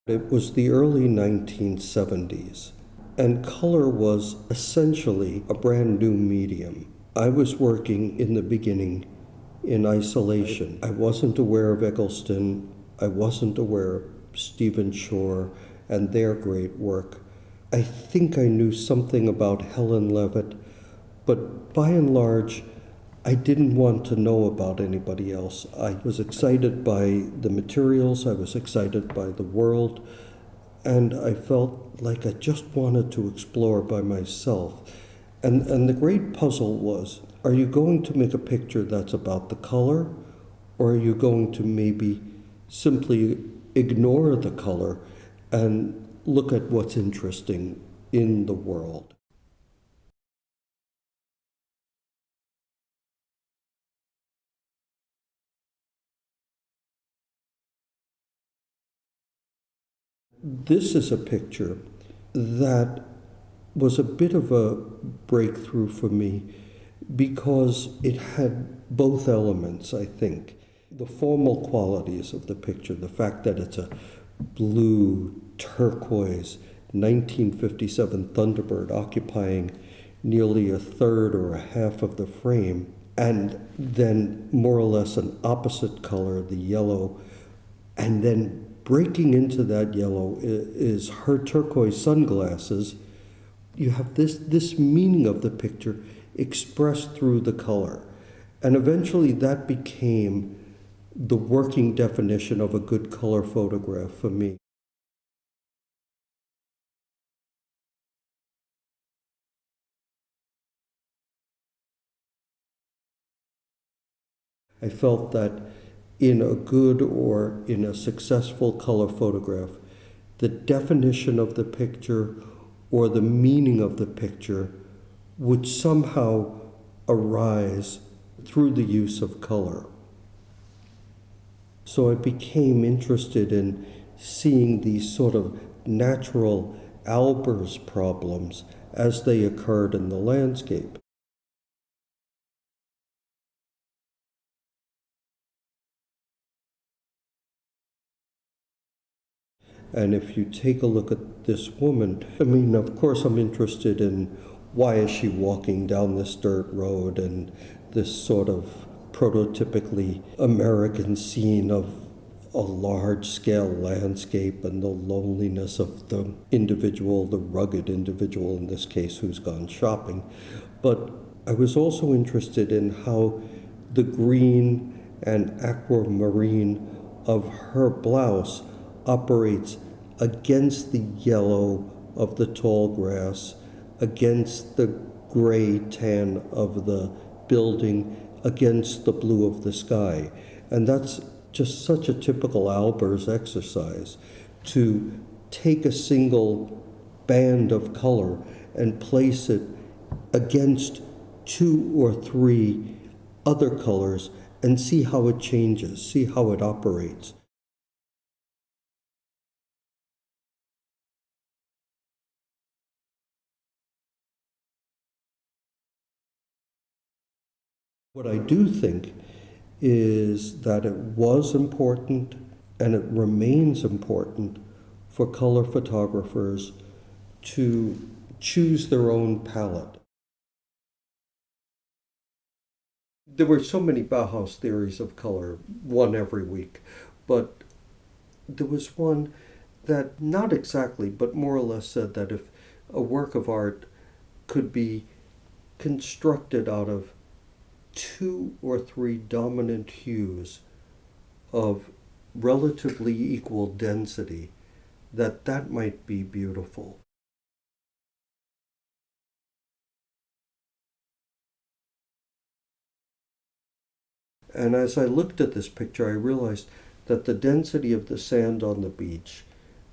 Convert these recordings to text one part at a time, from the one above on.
It was the early 1970s, and color was essentially a brand new medium. I was working in the beginning in isolation. I wasn't aware of Eggleston. I wasn't aware of Stephen Shore and their great work. I think I knew something about Helen Levitt, but by and large, I didn't want to know about anybody else. I was excited by the materials, I was excited by the world, and I felt like I just wanted to explore by myself. And the great puzzle was, are you going to make a picture that's about the color, or are you going to maybe simply ignore the color and look at what's interesting in the world? This is a picture that was a bit of a breakthrough for me because it had both elements, I think. The formal qualities of the picture, the fact that it's a blue, turquoise, 1957 Thunderbird occupying nearly a third or a half of the frame, and then more or less an opposite color, the yellow, and then breaking into that yellow is her turquoise sunglasses. You have this meaning of the picture expressed through the color. And eventually that became the working definition of a good color photograph for me. I felt that in a good or in a successful color photograph, the definition of the picture or the meaning of the picture would somehow arise through the use of color. So I became interested in seeing these sort of natural Albers problems as they occurred in the landscape. And if you take a look at this woman, I mean, of course, I'm interested in why is she walking down this dirt road and this sort of prototypically American scene of a large-scale landscape and the loneliness of the individual, the rugged individual in this case who's gone shopping. But I was also interested in how the green and aquamarine of her blouse operates against the yellow of the tall grass, against the gray tan of the building, against the blue of the sky. And that's just such a typical Albers exercise, to take a single band of color and place it against two or three other colors and see how it changes, see how it operates. What I do think is that it was important and it remains important for color photographers to choose their own palette. There were so many Bauhaus theories of color, one every week, but there was one that not exactly, but more or less said that if a work of art could be constructed out of two or three dominant hues of relatively equal density, that might be beautiful. And as I looked at this picture, I realized that the density of the sand on the beach,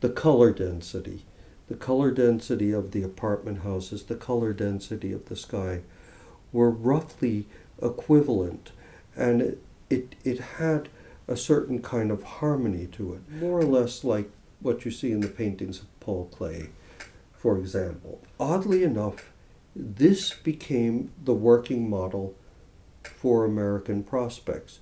the color density of the apartment houses, the color density of the sky, were roughly equivalent, and it had a certain kind of harmony to it, more or less like what you see in the paintings of Paul Klee, for example. Oddly enough, this became the working model for American prospects.